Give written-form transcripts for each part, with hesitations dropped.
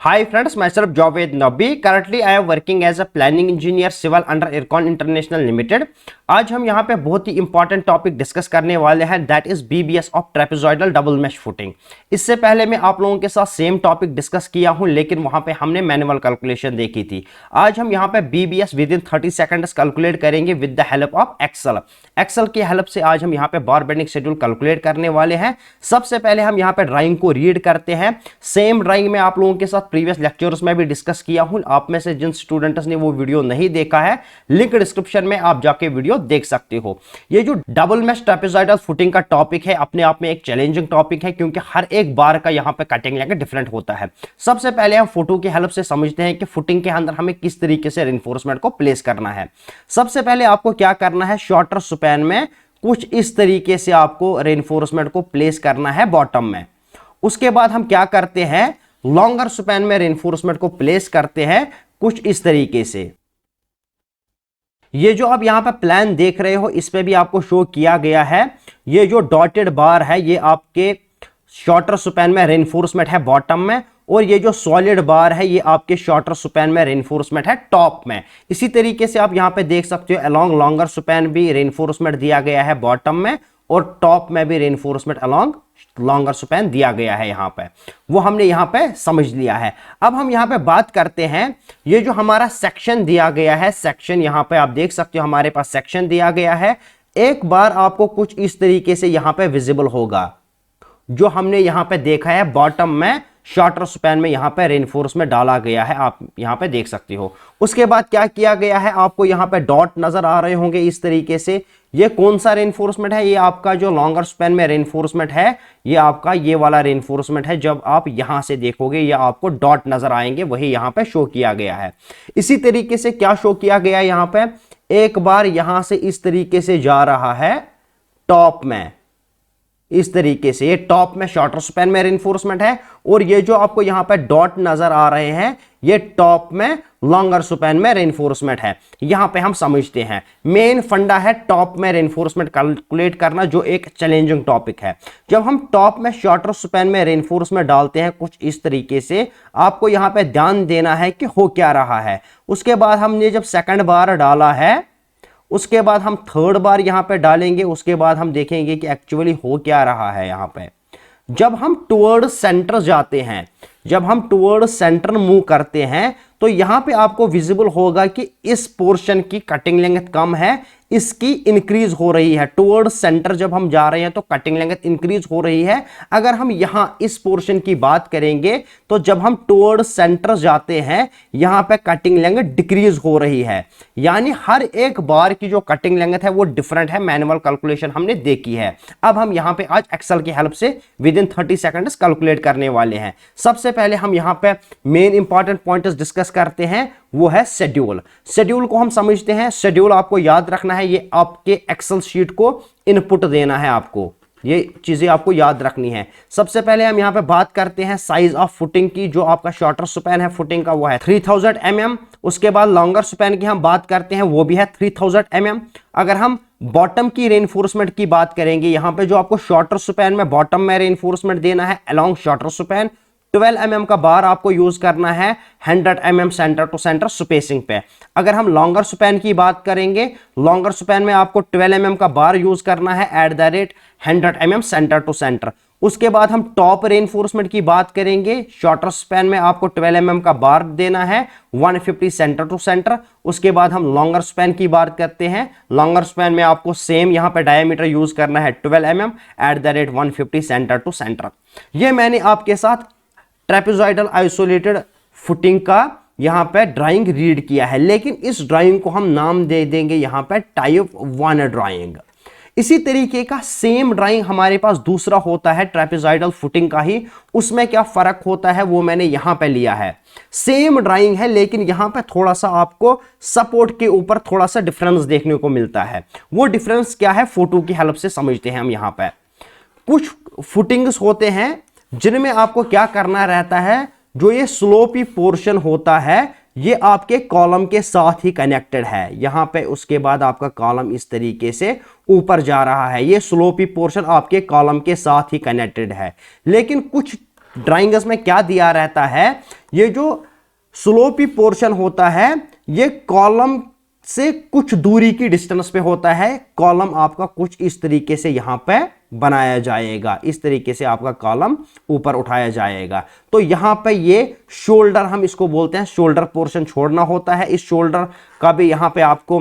Hi friends, myself Javed Nabi. Currently I am working as a planning engineer civil under Ircon International Limited. आज हम यहाँ पे बहुत ही important topic discuss करने वाले हैं, that is BBS of trapezoidal double mesh footing. इससे पहले मैं आप लोगों के साथ सेम टॉपिक डिस्कस किया हूं, लेकिन वहां पे हमने मैनुअल कैलकुलेशन देखी थी। आज हम यहाँ पे BBS within 30 seconds calculate करेंगे with the help of Excel. Excel की हेल्प से आज हम यहाँ पे बार बेंडिंग शेड्यूल कैलकुलेट करने वाले हैं। सबसे पहले हम यहाँ पे ड्राइंग को रीड करते हैं। सेम ड्राइंग में आप लोगों के साथ प्रीवियस लेक्चर्स में भी डिस्कस किया हूं। आप में से जिन स्टूडेंट्स ने वो वीडियो नहीं देखा है, लिंक डिस्क्रिप्शन में आप जाके वीडियो देख सकते हो। ये जो डबल मैश ट्रेपेजॉइडल फुटिंग का टॉपिक है, अपने आप में एक चैलेंजिंग टॉपिक है, क्योंकि हर एक बार का यहाँ पे कटिंग लेंगे डिफरेंट होता है। सबसे पहले हम फोटो की हेल्प से समझते हैं कि फुटिंग के अंदर हमें किस तरीके से रेनफोर्समेंट को प्लेस करना है। सबसे पहले आपको क्या करना है, शॉर्टर स्पैन में कुछ इस तरीके से आपको रेनफोर्समेंट को प्लेस करना है बॉटम में। उसके बाद हम क्या करते हैं, लॉन्गर स्पैन में रेनफोर्समेंट को प्लेस करते हैं कुछ इस तरीके से। ये जो आप यहां पर प्लान देख रहे हो, इस पे भी आपको शो किया गया है। ये जो डॉटेड बार है, ये आपके शॉर्टर स्पैन में रेनफोर्समेंट है बॉटम में, और ये जो सॉलिड बार है ये आपके शॉर्टर स्पैन में रेनफोर्समेंट है टॉप में। इसी तरीके से आप यहां पे देख सकते हो, अलोंग लॉन्गर स्पैन भी रेनफोर्समेंट दिया गया है बॉटम में, और टॉप में भी रेनफोर्समेंट अलोंग लॉन्गर स्पैन दिया गया है। यहां पे वो हमने यहां पे समझ लिया है। अब हम यहां पे बात करते हैं, ये जो हमारा सेक्शन दिया गया है, सेक्शन यहां पे आप देख सकते हो हमारे पास सेक्शन दिया गया है। एक बार आपको कुछ इस तरीके से यहां पे विजिबल होगा, जो हमने यहां पे देखा है बॉटम में शॉर्टर स्पैन में यहां पे रेनफोर्समेंट डाला गया है, आप यहां पे देख सकते हो। उसके बाद क्या किया गया है, आपको यहां पे डॉट नजर आ रहे होंगे इस तरीके से। ये कौन सा रेनफोर्समेंट है, ये आपका जो लॉन्गर स्पैन में रेनफोर्समेंट है, ये आपका ये वाला रेनफोर्समेंट है। जब आप यहां से देखोगे ये आपको डॉट नजर आएंगे, वही यहां पे शो किया गया है। इसी तरीके से क्या शो किया गया है, यहां पे एक बार यहां से इस तरीके से जा रहा है टॉप में, इस तरीके से। ये टॉप में शॉर्टर स्पैन में रेनफोर्समेंट है, और ये जो आपको यहां पे डॉट नजर आ रहे हैं, ये टॉप में लॉन्गर स्पैन में रेनफोर्समेंट है। यहां पे हम समझते हैं मेन फंडा है टॉप में रेनफोर्समेंट कैलकुलेट करना, जो एक चैलेंजिंग टॉपिक है। जब हम टॉप में शॉर्टर स्पैन में रेनफोर्समेंट डालते हैं कुछ इस तरीके से, आपको यहां पे ध्यान देना है कि हो क्या रहा है। उसके बाद हमने जब सेकंड बार डाला है, उसके बाद हम थर्ड बार यहां पे डालेंगे, उसके बाद हम देखेंगे कि एक्चुअली हो क्या रहा है। यहां पे जब हम टुवर्ड सेंटर जाते हैं, जब हम टुवर्ड सेंटर मूव करते हैं, तो यहां पे आपको विजिबल होगा कि इस पोर्शन की कटिंग लेंथ कम है, इसकी इंक्रीज हो रही है। टुवर्ड सेंटर जब हम जा रहे हैं तो कटिंग लेंथ इंक्रीज हो रही है। अगर हम यहां इस पोर्शन की बात करेंगे, तो जब हम टुवर्ड सेंटर जाते हैं, यहां पे कटिंग लेंथ डिक्रीज हो रही है। यानी हर एक बार की जो कटिंग लेंथ है वो डिफरेंट है। मैनुअल कैलकुलेशन हमने देखी है। अब हम यहां पे आज एक्सेल की हेल्प से विद इन 30 सेकंड्स कैलकुलेट करने वाले हैं। सबसे पहले हम यहां पे मेन इंपॉर्टेंट पॉइंट्स डिस्कस करते हैं, वो है शेड्यूल। शेड्यूल को हम समझते हैं। शेड्यूल आपको याद रखना है, ये आपके एक्सेल शीट को इनपुट देना है, आपको ये चीजें आपको याद रखनी है। सबसे पहले हम यहां पे बात करते हैं साइज ऑफ फुटिंग की। जो आपका शॉर्टर स्पैन है फुटिंग का, वो है 3000 mm। उसके बाद लॉन्गर स्पैन की हम बात करते हैं, वो भी है 3000 mm। अगर हम बॉटम की रेनफोर्समेंट की बात करेंगे, यहां पे जो आपको शॉर्टर स्पैन में बॉटम में रेनफोर्समेंट देना है अलोंग शॉर्टर स्पैन, 12 mm का बार आपको यूज करना है 100 mm centre to centre spacing पे। अगर हम लॉन्गर स्पैन की बात करेंगे, लॉन्गर स्पैन में आपको 12 mm का बार यूज करना है at the rate 100 mm centre to centre. उसके बाद हम टॉप रेनफोर्समेंट की बात करेंगे, शॉर्टर स्पैन में आपको 12 mm का बार देना है 150 सेंटर टू सेंटर। उसके बाद हम लॉन्गर स्पैन की बात करते हैं, लॉन्गर स्पैन में आपको सेम यहां पे डायमीटर यूज करना है 12 mm at the rate 150 centre to centre. ये मैंने आपके साथ ट्रेपेजॉइडल आइसोलेटेड फुटिंग का यहां पे ड्राइंग रीड किया है, लेकिन इस ड्राइंग को हम नाम दे देंगे यहां पे टाइप 1 ड्राइंग। इसी तरीके का सेम ड्राइंग हमारे पास दूसरा होता है ट्रेपेजॉइडल फुटिंग का ही। उसमें क्या फर्क होता है वो मैंने यहां पे लिया है। सेम ड्राइंग है, लेकिन यहां पे थोड़ा सा आपको सपोर्ट के ऊपर थोड़ा सा डिफरेंस देखने को मिलता है। वो डिफरेंस क्या है, फोटो की हेल्प से समझते हैं हम। यहां पे कुछ फुटिंग्स होते हैं जिनमें आपको क्या करना रहता है, जो ये स्लोपी पोर्शन होता है, ये आपके कॉलम के साथ ही कनेक्टेड है यहां पे। उसके बाद आपका कॉलम इस तरीके से ऊपर जा रहा है, ये स्लोपी पोर्शन आपके कॉलम के साथ ही कनेक्टेड है। लेकिन कुछ ड्राइंग्स में क्या दिया रहता है, ये जो स्लोपी पोर्शन होता है ये कॉलम से कुछ दूरी की डिस्टेंस पे होता है। कॉलम आपका कुछ इस तरीके से यहां पे बनाया जाएगा, इस तरीके से आपका कॉलम ऊपर उठाया जाएगा। तो यहां पे ये शोल्डर हम इसको बोलते हैं, शोल्डर पोर्शन छोड़ना होता है। इस शोल्डर का भी यहां पे आपको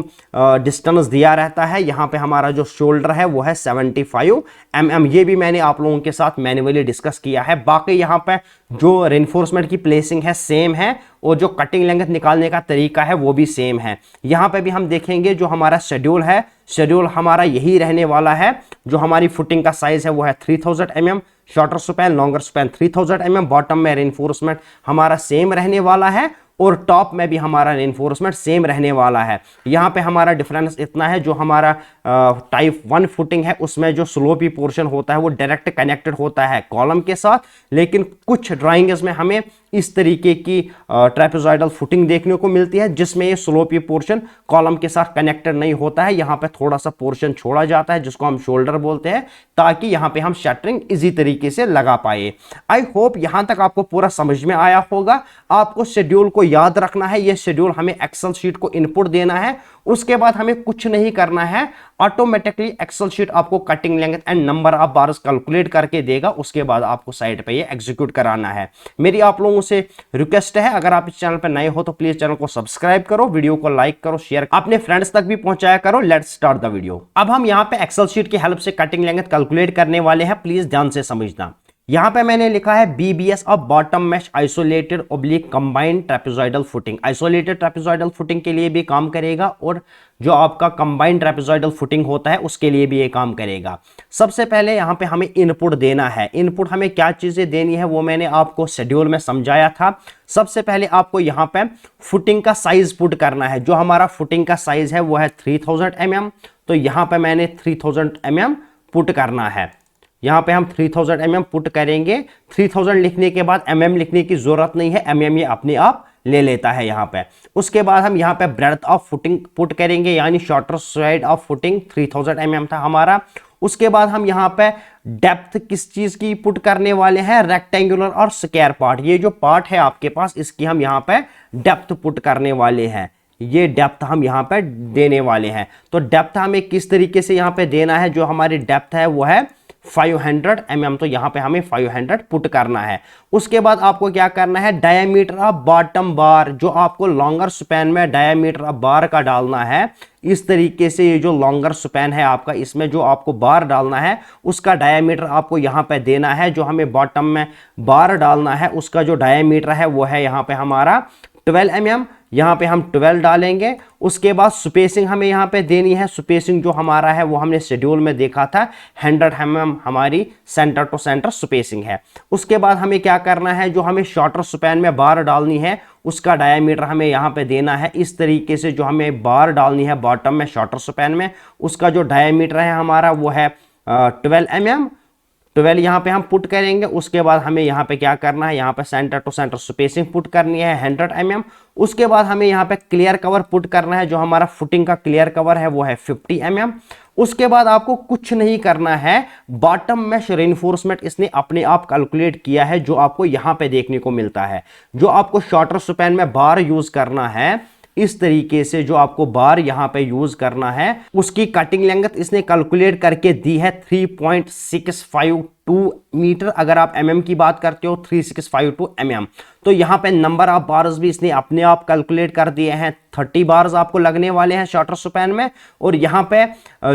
डिस्टेंस दिया रहता है। यहां पे हमारा जो शोल्डर है वो है 75 mm। ये भी मैंने आप लोगों के साथ मैन्युअली डिस्कस किया है। बाकी यहां पे जो रेनफोर्समेंट की प्लेसिंग है सेम है और जो कटिंग लेंथ निकालने का तरीका है वो भी सेम है। यहां पे भी हम देखेंगे जो हमारा शेड्यूल है, शेड्यूल हमारा यही रहने वाला है। जो हमारी फुटिंग का साइज है वो है 3000 mm, shorter span longer span 3000 mm। Bottom में रेनफोर्समेंट हमारा सेम रहने वाला है और टॉप में भी हमारा रेनफोर्समेंट सेम रहने वाला है। यहाँ पे हमारा डिफरेंस इतना है, जो हमारा टाइप 1 फुटिंग है उसमें जो स्लोपी पोर्शन होता है वो डायरेक्ट कनेक्टेड होता है कॉलम के साथ, लेकिन कुछ ड्राइंग्स में हमें इस तरीके की ट्रेपेजॉइडल फुटिंग देखने को मिलती है जिसमें ये स्लोपी पोर्शन कॉलम के साथ कनेक्टेड नहीं होता है। यहाँ पे थोड़ा सा पोर्शन छोड़ा जाता है जिसको हम शोल्डर बोलते हैं, ताकि यहाँ पे हम शटरिंग इजी तरीके से लगा पाए। आई होप यहां तक आपको पूरा समझ में आया होगा। आपको शेड्यूल को याद रखना है। ये शेड्यूल हमें एक्सेल शीट को इनपुट देना है, उसके बाद हमें कुछ नहीं करना है, ऑटोमेटिकली एक्सेल शीट आपको cutting length and number of bars calculate करके देगा। उसके बाद आपको साइड पे ये एग्जीक्यूट कराना है। मेरी आप लोगों से रिक्वेस्ट है, अगर आप इस चैनल पर नए हो तो प्लीज चैनल को सब्सक्राइब करो, वीडियो को लाइक करो, शेयर अपने फ्रेंड्स तक भी पहुंचाया करो। Let's start the video. अब हम यहाँ पे एक्सेल शीट की हेल्प से कटिंग लेंथ कैलकुलेट करने वाले हैं, प्लीज ध्यान से समझना। यहां पे मैंने लिखा है BBS of bottom mesh isolated oblique combined trapezoidal footing. Isolated trapezoidal footing के लिए भी काम करेगा और जो आपका कंबाइंड ट्रेपेजॉइडल फुटिंग होता है उसके लिए भी ये काम करेगा। सबसे पहले यहां पे हमें इनपुट देना है। इनपुट हमें क्या चीजें देनी है वो मैंने आपको शेड्यूल में समझाया था। सबसे पहले आपको यहां पे फुटिंग का साइज पुट करना है। जो हमारा फुटिंग का साइज है वो है 3000 mm। तो यहां पे मैंने 3000 mm पुट करना है। यहां पे हम 3000 mm पुट करेंगे। 3000 लिखने के बाद mm लिखने की जरूरत नहीं है, mm ये अपने आप ले लेता है यहां पे। उसके बाद हम यहां पे ब्रेड्थ ऑफ फुटिंग पुट करेंगे, यानी shorter side of footing 3000 mm था हमारा। उसके बाद हम यहां पे डेप्थ किस चीज की पुट करने वाले हैं, रेक्टेंगुलर और स्क्वायर पार्ट। ये जो पार्ट है आपके पास इसकी हम यहां पे डेप्थ पुट करने वाले हैं। ये डेप्थ हम यहां पे देने वाले हैं। तो डेप्थ हमें किस तरीके से यहां पे देना है, जो हमारी डेप्थ है वो है 500 mm। तो यहां पे हमें 500 पुट करना है। उसके बाद आपको क्या करना है, डायमीटर ऑफ बॉटम बार, जो आपको लॉन्गर स्पैन में डायमीटर ऑफ बार का डालना है। इस तरीके से ये जो लॉन्गर स्पैन है आपका, इसमें जो आपको बार डालना है उसका डायमीटर आपको यहां पे देना है। जो हमें बॉटम में बार डालना है उसका जो डायमीटर है वो है यहां पे हमारा 12 mm। यहां पे हम 12 डालेंगे। उसके बाद स्पेसिंग हमें यहां पे देनी है। स्पेसिंग जो हमारा है वो हमने शेड्यूल में देखा था, 100 mm हमारी सेंटर टू सेंटर स्पेसिंग है। उसके बाद हमें क्या करना है, जो हमें शॉर्टर स्पैन में बार डालनी है उसका डायमीटर हमें यहां पे देना है। इस तरीके से जो हमें बार डालनी है बॉटम में शॉर्टर स्पैन में, उसका जो डायमीटर है हमारा वो है 12 mm। 12 यहाँ पे हम पुट करेंगे। उसके बाद हमें यहाँ पे क्या करना है, यहाँ पे centre to centre spacing put करनी है 100 mm। उसके बाद हमें यहाँ पे क्लियर कवर पुट करना है। जो हमारा फुटिंग का क्लियर कवर है वो है 50 mm। उसके बाद आपको कुछ नहीं करना है, बॉटम मैश रेनफोर्समेंट इसने अपने आप कैलकुलेट किया है, जो आपको यहाँ पे देखने को मिलता है। जो आपको शॉर्टर स्पैन में बार यूज करना है, इस तरीके से जो आपको बार यहां पे यूज करना है उसकी कटिंग लेंथ इसने कैलकुलेट करके दी है 3.652 मीटर। अगर आप mm की बात करते हो 3652 mm। तो यहां पे नंबर ऑफ बार्स भी इसने अपने आप कैलकुलेट कर दिए हैं। 30 बार्स आपको लगने वाले हैं शॉर्टर स्पैन में। और यहां पे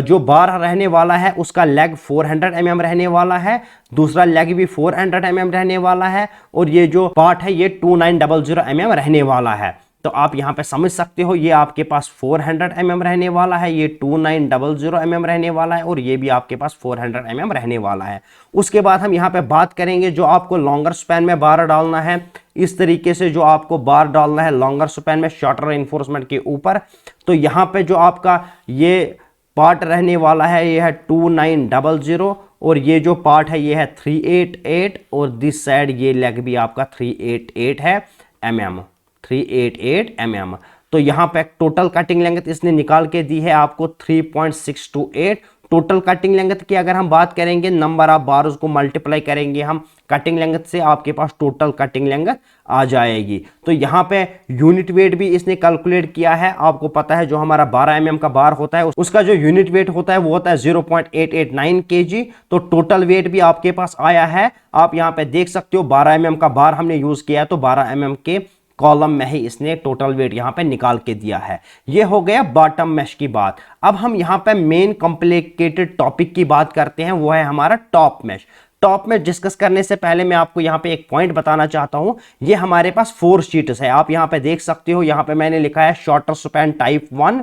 जो बार रहने वाला है उसका लेग 400 mm रहने वाला है, दूसरा लेग भी 400 mm रहने वाला है, और ये जो पार्ट है ये 2900 mm रहने वाला है। तो आप यहां पे समझ सकते हो, ये आपके पास 400 mm रहने वाला है, ये 2900 mm रहने वाला है, और ये भी आपके पास 400 mm रहने वाला है। उसके बाद हम यहां पे बात करेंगे जो आपको लॉन्गर स्पैन में बार डालना है। इस तरीके से जो आपको बार डालना है लॉन्गर स्पैन में शॉर्टर रेनफोर्समेंट के ऊपर। तो यहां पे जो आपका ये पार्ट रहने वाला है ये है 2900, और ये जो पार्ट है ये है 388, और दिस साइड ये लेग भी आपका 388 है mm, 388 mm। तो यहां पे टोटल कटिंग लेंथ इसने निकाल के दी है आपको 3.628 टोटल कटिंग लेंथ की अगर हम बात करेंगे, नंबर ऑफ बार्स को मल्टीप्लाई करेंगे हम कटिंग लेंथ से, आपके पास टोटल कटिंग लेंथ आ जाएगी। तो यहाँ पे यूनिट वेट भी इसने कैलकुलेट किया है। आपको पता है जो हमारा 12 mm का बार होता है उसका जो यूनिट वेट होता है वो होता है 0.889 kg। तो टोटल वेट भी आपके पास आया है। आप यहाँ पे देख सकते हो 12 mm का बार हमने यूज किया है, तो 12 mm के कॉलम में ही इसने टोटल वेट यहां पे निकाल के दिया है। ये हो गया बॉटम मैश की बात। अब हम यहां पे मेन कॉम्प्लिकेटेड टॉपिक की बात करते हैं, वो है हमारा टॉप मैश। टॉप में डिस्कस करने से पहले मैं आपको यहां पे एक पॉइंट बताना चाहता हूं। ये हमारे पास 4 शीट्स है, आप यहां पे देख सकते हो। यहां पे मैंने लिखा है शॉर्टर स्पैन टाइप 1,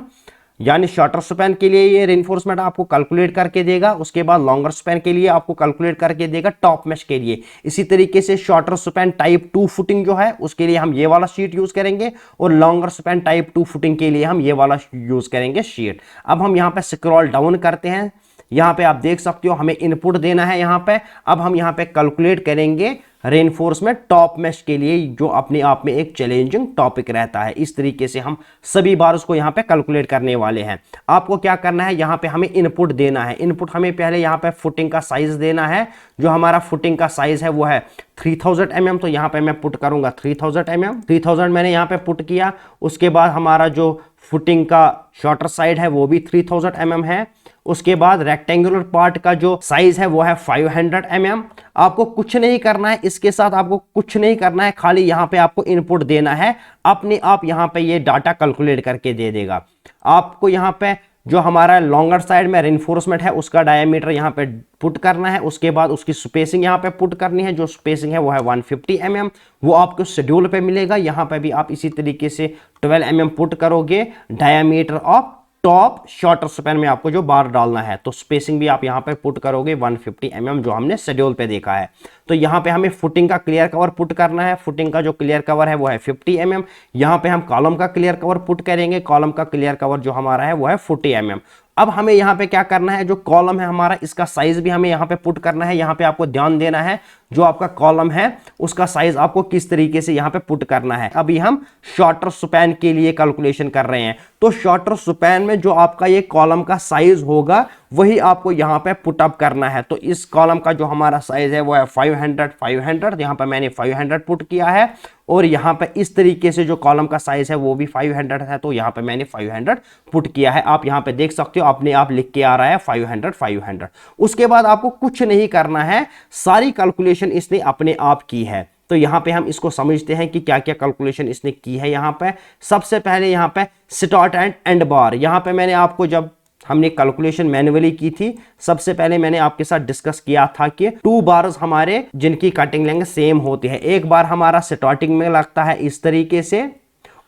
यानी शॉर्टर स्पैन के लिए ये रेनफोर्समेंट आपको कैलकुलेट करके देगा। उसके बाद लॉन्गर स्पैन के लिए आपको कैलकुलेट करके देगा टॉप मैश के लिए। इसी तरीके से शॉर्टर स्पैन टाइप 2 फुटिंग जो है उसके लिए हम ये वाला शीट यूज करेंगे, और लॉन्गर स्पैन टाइप 2 फुटिंग के लिए हम ये वाला यूज करेंगे शीट। अब हम यहाँ पे स्क्रॉल डाउन करते हैं, यहाँ पे आप देख सकते हो हमें इनपुट देना है यहाँ पे। अब हम यहाँ पे कैलकुलेट करेंगे रेनफोर्समेंट टॉप मैश के लिए, जो अपने आप में एक चैलेंजिंग टॉपिक रहता है। इस तरीके से हम सभी बार्स को यहाँ पे कैलकुलेट करने वाले हैं। आपको क्या करना है, यहाँ पे हमें इनपुट देना है। इनपुट हमें पहले यहाँ पे फुटिंग का साइज देना है। जो हमारा फुटिंग का साइज है वो है 3000 mm। तो यहाँ पे मैं पुट करूंगा 3000 mm। 3000 मैंने यहाँ पे पुट किया। उसके बाद हमारा जो फुटिंग का शॉर्टर साइड है वो भी 3000 mm है। उसके बाद रेक्टेंगुलर पार्ट का जो साइज है वो है 500 mm। आपको कुछ नहीं करना है, इसके साथ आपको कुछ नहीं करना है, खाली यहाँ पे आपको इनपुट देना है। अपने आप यहाँ पे ये डाटा कैलकुलेट करके दे देगा। आपको यहाँ पे जो हमारा लॉन्गर साइड में रेनफोर्समेंट है उसका डायमीटर यहाँ पे पुट करना है। उसके बाद उसकी स्पेसिंग यहाँ पे पुट करनी है। जो स्पेसिंग है वो है 150 mm। वो आपको शेड्यूल पे मिलेगा। यहाँ पे भी आप इसी तरीके से 12 mm पुट करोगे। Diameter of top shorter span में आपको जो बार डालना है, तो स्पेसिंग भी आप यहाँ पे पुट करोगे 150 mm, जो हमने शेड्यूल पे देखा है। तो यहाँ पे हमें फुटिंग का क्लियर कवर पुट करना है। फुटिंग का जो क्लियर कवर है वो है 50 mm। यहाँ पे हम कॉलम का क्लियर कवर पुट करेंगे। कॉलम का क्लियर कवर जो हमारा है वो है 40 mm। अब हमें यहाँ पे क्या करना है, जो कॉलम है हमारा इसका साइज भी हमें यहाँ पे पुट करना है। यहाँ पे आपको ध्यान देना है जो आपका कॉलम है उसका साइज आपको किस तरीके से यहाँ पे पुट करना है। अभी हम शॉर्टर स्पैन के लिए कैलकुलेशन कर रहे हैं, तो शॉर्टर स्पैन में जो आपका ये कॉलम का साइज होगा वही आपको यहाँ पे पुट अप करना है। तो इस कॉलम का जो हमारा साइज है वो है 500। यहाँ पे मैंने 500 पुट किया है, और यहाँ पे इस तरीके से जो कॉलम का साइज है वो भी 500 है, तो यहाँ पे मैंने 500 पुट किया है। आप यहाँ पे देख सकते हो अपने आप लिख के आ रहा है 500। उसके बाद आपको कुछ नहीं करना है, सारी कैलकुलेशन इसने अपने आप की है। तो यहाँ पे हम इसको समझते हैं कि क्या क्या कैलकुलेशन इसने की है। यहाँ पे सबसे पहले यहाँ पे स्टार्ट एंड एंड बार, यहाँ पे मैंने आपको जब हमने कैलकुलेशन मैन्युअली की थी, सबसे पहले मैंने आपके साथ डिस्कस किया था कि 2 बार्स हमारे जिनकी कटिंग लेंथ सेम होती है, एक बार हमारा स्टार्टिंग में लगता है इस तरीके से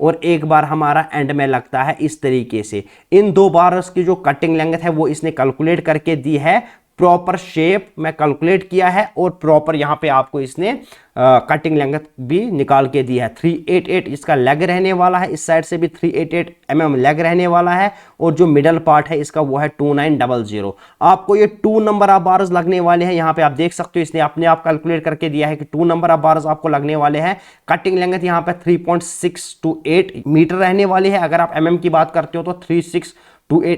और एक बार हमारा एंड में लगता है इस तरीके से। इन 2 बार्स की जो कटिंग लेंथ है वो इसने कैलकुलेट करके दी है। प्रॉपर शेप में कैलकुलेट किया है और प्रॉपर यहाँ पे आपको इसने कटिंग लेंथ भी निकाल के दी है। 388 इसका लेग रहने वाला है, इस साइड से भी 388 mm लेग रहने वाला है, और जो मिडल पार्ट है इसका वो है 2900। आपको ये 2 नंबर ऑफ बार्स लगने वाले हैं। यहाँ पे आप देख सकते हो इसने अपने आप कैलकुलेट करके दिया है कि 2 नंबर ऑफ बार्स आपको लगने वाले हैं। कटिंग लेंथ यहाँ पे 3.628 मीटर रहने वाली है। अगर आप mm की बात करते हो तो 3628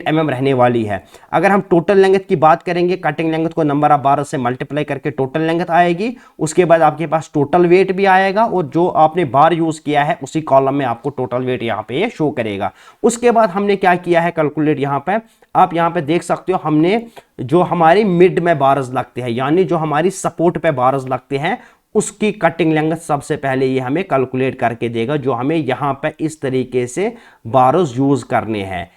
mm रहने वाली है। अगर हम टोटल लेंथ की बात करेंगे, कटिंग लेंथ को नंबर ऑफ बार से मल्टीप्लाई करके टोटल लेंथ आएगी। उसके बाद आपके पास टोटल वेट भी आएगा, और जो आपने बार यूज किया है उसी कॉलम में आपको टोटल वेट यहाँ पे ये शो करेगा। उसके बाद हमने क्या किया है कैलकुलेट, यहाँ पे आप यहाँ पे देख सकते हो हमने जो हमारी मिड में बार्स लगते हैं, यानी जो हमारी सपोर्ट पे बार्स लगते हैं, उसकी कटिंग लेंथ सबसे पहले ये हमें कैलकुलेट करके देगा, जो हमें यहाँ पे इस तरीके से बार्स यूज करने हैं।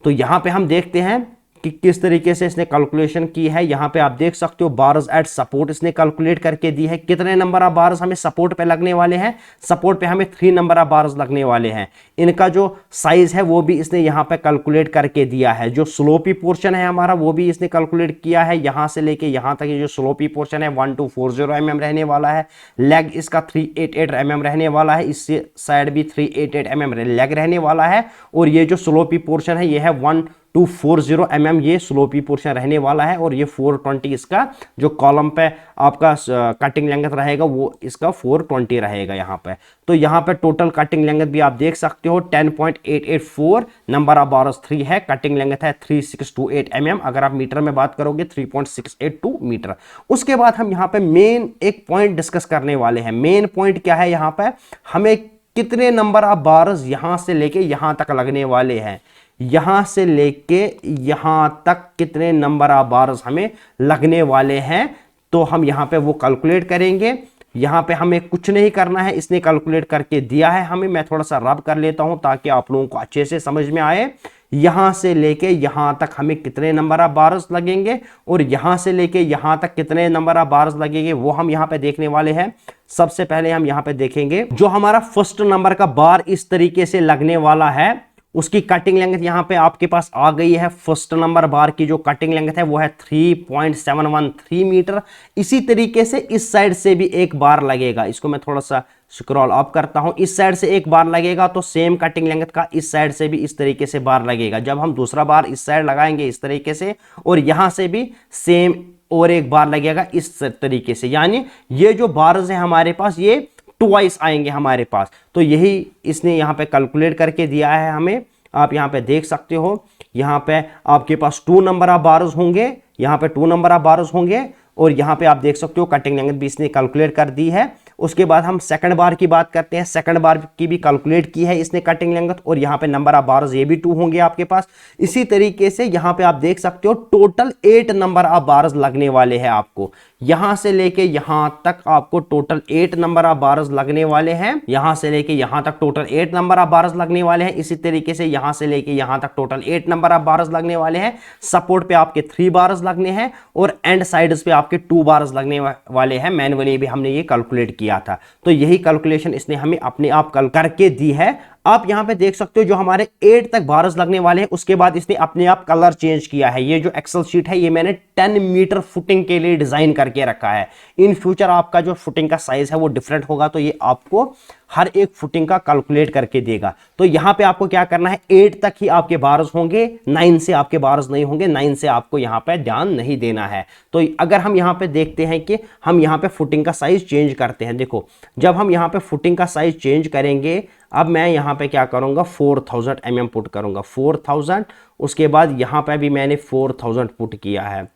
तो यहां पे हम देखते हैं कि किस तरीके से इसने कैलकुलेशन की है। यहां पे आप देख सकते हो बार्स एट सपोर्ट इसने कैलकुलेट करके दी है। कितने नंबर ऑफ बार्स हमें सपोर्ट पे लगने वाले हैं, सपोर्ट पे हमें 3 नंबर ऑफ बार्स लगने वाले हैं। इनका जो साइज है वो भी इसने यहां पे कैलकुलेट करके दिया है। जो स्लोपी पोर्शन है हमारा वो भी इसने कैलकुलेट किया है। यहां से लेके यहां तक ये जो स्लोपी पोर्शन है 1240 mm रहने वाला है। लेग इसका 388 mm रहने वाला है, इससे साइड भी 388 mm लेग रहने वाला है, और ये जो स्लोपी पोर्शन है ये है 1 240 mm ये स्लोपी पोर्शन रहने वाला है, और ये 420 इसका जो कॉलम पे आपका कटिंग लेंथ रहेगा वो इसका 420 रहेगा यहाँ पे। तो यहाँ पे टोटल कटिंग लेंथ भी आप देख सकते हो 10.884, नंबर ऑफ बारस 3 है, कटिंग लेंथ है 3628 mm, अगर आप मीटर में बात करोगे 3.682 मीटर। उसके बाद हम यहाँ पे मेन एक पॉइंट डिस्कस करने वाले हैं। मेन पॉइंट क्या है, यहाँ पे हमें कितने नंबर ऑफ बारस यहां से लेके यहां तक लगने वाले हैं, यहां से लेके यहां तक कितने नंबर ऑफ बारस हमें लगने वाले हैं, तो हम यहां पे वो कैलकुलेट करेंगे। यहां पे हमें कुछ नहीं करना है, इसने कैलकुलेट करके दिया है हमें। मैं थोड़ा सा रब कर लेता हूं ताकि आप लोगों को अच्छे से समझ में आए। यहां से लेके यहां तक हमें कितने नंबर ऑफ बारस लगेंगे, और यहां से लेके यहां तक कितने नंबर ऑफ बारस लगेंगे, वो हम यहां पे देखने वाले हैं। सबसे पहले हम यहां पे देखेंगे जो हमारा फर्स्ट नंबर का बार इस तरीके से लगने वाला है, उसकी कटिंग लेंथ यहां पे आपके पास आ गई है। फर्स्ट नंबर बार की जो कटिंग लेंथ है वो है 3.713 मीटर। इसी तरीके से इस साइड से भी एक बार लगेगा, इसको मैं थोड़ा सा स्क्रॉल अप करता हूं। इस साइड से एक बार लगेगा तो सेम कटिंग लेंथ का इस साइड से भी इस तरीके से बार लगेगा। जब हम दूसरा बार इस साइड लगाएंगे इस तरीके से, और यहां से भी सेम और एक बार लगेगा इस तरीके से, यानी ये जो बार्स है हमारे पास ये ट्वाइस आएंगे हमारे पास। तो यही इसने यहाँ पे कैलकुलेट करके दिया है हमें। आप यहाँ पे देख सकते हो, यहाँ पे आपके पास 2 नंबर ऑफ बार्स होंगे, यहाँ पे 2 नंबर ऑफ बार्स होंगे, और यहाँ पे आप देख सकते हो कटिंग लेंथ भी इसने कैलकुलेट कर दी है। उसके बाद हम सेकंड बार की बात करते हैं। सेकंड बार की भी कैलकुलेट की है इसने कटिंग लेंथ, और यहाँ पे नंबर ऑफ बार्स ये भी 2 होंगे आपके पास। इसी तरीके से यहाँ पे आप देख सकते हो टोटल 8 नंबर ऑफ बार्स लगने वाले हैं आपको। यहां से लेके यहां तक आपको टोटल 8 नंबर ऑफ बार्स लगने वाले हैं। यहां से लेके यहां तक टोटल 8 नंबर ऑफ बार्स लगने वाले हैं। इसी तरीके से यहां से लेके यहां तक टोटल 8 नंबर ऑफ बार्स लगने वाले हैं। सपोर्ट पे आपके 3 बार्स लगने हैं, और एंड साइड्स पे आपके 2 बार्स लगने वाले हैं। मैनुअली भी हमने ये कैलकुलेट किया था। तो यही कैलकुलेशन इसने हमें अपने आप करके दी है। आप यहां पे देख सकते हो जो हमारे 8 तक बार्स लगने वाले हैं, उसके बाद इसने अपने आप कलर चेंज किया है। ये जो एक्सेल शीट है ये मैंने 10 मीटर फुटिंग के लिए डिजाइन करके रखा है। इन फ्यूचर आपका जो फुटिंग का साइज है वो डिफरेंट होगा, तो ये आपको हर एक फुटिंग का कैलकुलेट करके देगा। तो यहां पे आपको क्या करना है, 8 तक ही आपके बार्स होंगे, 9 से आपके बार्स नहीं होंगे। 9 से आपको यहां पे ध्यान नहीं देना है। तो अगर हम यहां पे देखते हैं कि हम यहां पे फुटिंग का साइज चेंज करते हैं, देखो जब हम यहां पे फुटिंग का साइज चेंज करेंगे, अब मैं यहां पे क्या करूंगा 4000 mm पुट करूंगा, 4000। उसके बाद यहां पे भी मैंने 4000 पुट किया है।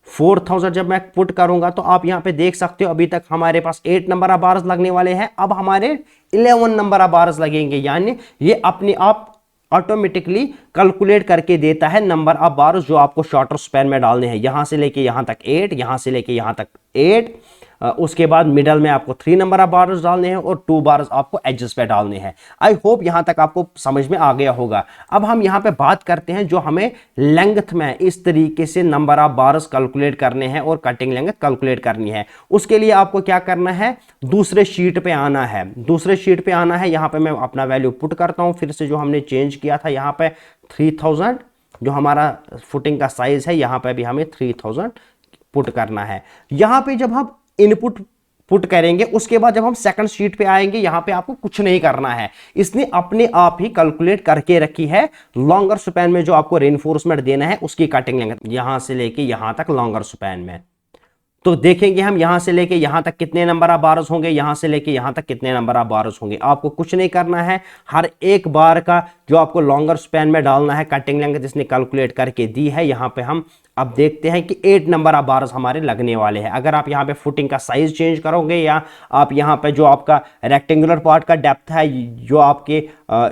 4000 जब मैं पुट करूंगा तो आप यहां पे देख सकते हो अभी तक हमारे पास 8 नंबर ऑफ बार्स लगने वाले हैं। अब हमारे 11 नंबर ऑफ बार्स लगेंगे, यानी ये अपने आप ऑटोमेटिकली कैलकुलेट करके देता है नंबर ऑफ बार्स जो आपको शॉर्टर स्पैन में डालने हैं। यहां से लेके यहां तक 8, यहां से लेके यहां तक 8, उसके बाद मिडल में आपको 3 नंबर ऑफ बार्स डालने हैं, और 2 बार्स आपको एजेस पे डालने हैं। आई होप यहां तक आपको समझ में आ गया होगा। अब हम यहां पे बात करते हैं जो हमें लेंथ में इस तरीके से नंबर ऑफ बार्स कैलकुलेट करने हैं और कटिंग लेंथ कैलकुलेट करनी है। उसके लिए आपको क्या करना है, दूसरे शीट पे आना है। दूसरे शीट पे आना है, यहां पे मैं अपना वैल्यू पुट करता हूं फिर से, जो हमने चेंज किया था यहां पे 3000 जो हमारा फुटिंग का साइज है, यहां पे भी हमें 3000 पुट करना है। यहां पे जब हम इनपुट पुट करेंगे, उसके बाद जब हम सेकंड शीट पे आएंगे, यहां पे आपको कुछ नहीं करना है। इसने अपने आप ही कैलकुलेट करके रखी है लॉन्गर स्पैन में जो आपको रेनफोर्समेंट देना है उसकी कटिंग लेंथ, यहां से लेके यहां तक लॉन्गर स्पैन में। तो देखेंगे हम यहां से लेके यहां तक कितने नंबर ऑफ बार्स होंगे, यहां से लेके यहां तक कितने नंबर ऑफ बार्स होंगे। आपको कुछ नहीं करना है, हर एक बार का जो आपको लॉन्गर स्पैन में डालना है कटिंग लेंथ जिसने कैलकुलेट करके दी है। यहां पे हम अब देखते हैं कि 8 नंबर ऑफ बार्स हमारे लगने वाले हैं। अगर आप यहां पे फुटिंग का साइज चेंज करोगे, या आप यहां पे जो आपका रेक्टेंगुलर पार्ट का डेप्थ है, जो आपके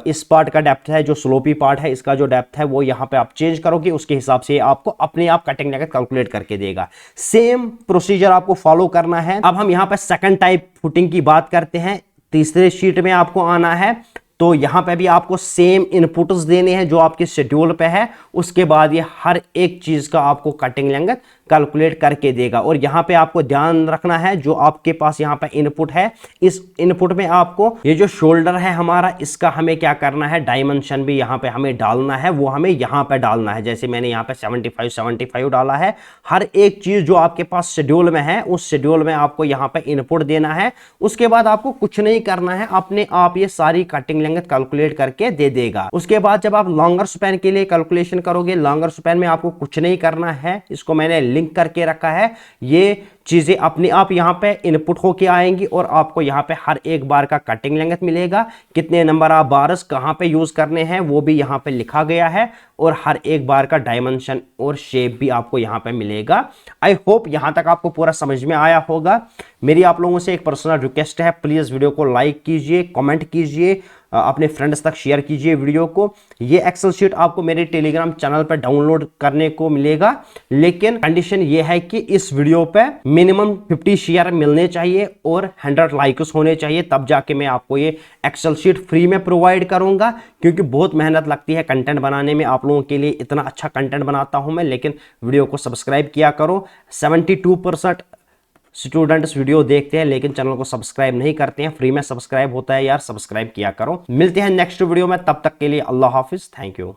इस पार्ट का डेप्थ है, जो स्लोपी पार्ट है इसका जो डेप्थ है वो यहां पे आप चेंज करोगे, उसके हिसाब से आपको अपने आप कटिंग लेंथ कैलकुलेट करके देगा। सेम प्रोसीजर आपको फॉलो करना है। अब हम यहां पे सेकंड टाइप फुटिंग की बात करते हैं। तीसरे शीट में आपको आना है, तो यहां पे भी आपको सेम इनपुट्स देने हैं जो आपके शेड्यूल पे है। उसके बाद ये हर एक चीज का आपको कटिंग लेंथ कैलकुलेट करके देगा। और यहाँ पे आपको ध्यान रखना है, जो आपके पास यहाँ पे इनपुट है, इस इनपुट में आपको ये जो शोल्डर है हमारा, इसका हमें क्या करना है, डायमेंशन भी यहाँ पे हमें डालना है, वो हमें यहाँ पे डालना है। जैसे मैंने यहाँ पे 75 डाला है। हर एक चीज जो आपके पास शेड्यूल में है, उस शेड्यूल में आपको यहाँ पे इनपुट देना है। उसके बाद आपको कुछ नहीं करना है, अपने आप ये सारी कटिंग लेंथ कैलकुलेट करके दे देगा। उसके बाद जब आप लॉन्गर स्पैन के लिए कैलकुलेशन करोगे, लॉन्गर स्पैन में आपको कुछ नहीं करना है, इसको मैंने लिंक करके रखा है। ये चीजें अपने आप यहाँ पे इनपुट होके आएंगी और आपको यहाँ पे हर एक बार का कटिंग लेंथ मिलेगा। कितने नंबर ऑफ बार्स कहाँ पे यूज करने हैं वो भी यहाँ पे लिखा गया है, और हर एक बार का डायमेंशन और शेप भी आपको यहाँ पे मिलेगा। आई होप यहाँ तक आपको पूरा समझ में आया होगा। मेरी आप लोगों से एक पर्सनल रिक्वेस्ट है, प्लीज वीडियो को लाइक कीजिए, कमेंट कीजिए, अपने फ्रेंड्स तक शेयर कीजिए वीडियो को। ये एक्सेल शीट आपको मेरे टेलीग्राम चैनल पर डाउनलोड करने को मिलेगा, लेकिन कंडीशन ये है कि इस वीडियो पे मिनिमम 50 शेयर मिलने चाहिए और 100 लाइक्स होने चाहिए, तब जाके मैं आपको ये एक्सेल शीट फ्री में प्रोवाइड करूंगा। क्योंकि बहुत मेहनत लगती है कंटेंट बनाने में, आप लोगों के लिए इतना अच्छा कंटेंट बनाता हूं मैं, लेकिन वीडियो को सब्सक्राइब किया करो। 72% स्टूडेंट्स वीडियो देखते हैं लेकिन चैनल को सब्सक्राइब नहीं करते हैं। फ्री में सब्सक्राइब होता है यार, सब्सक्राइब किया करो। मिलते हैं नेक्स्ट वीडियो में, तब तक के लिए अल्लाह हाफिज, थैंक यू।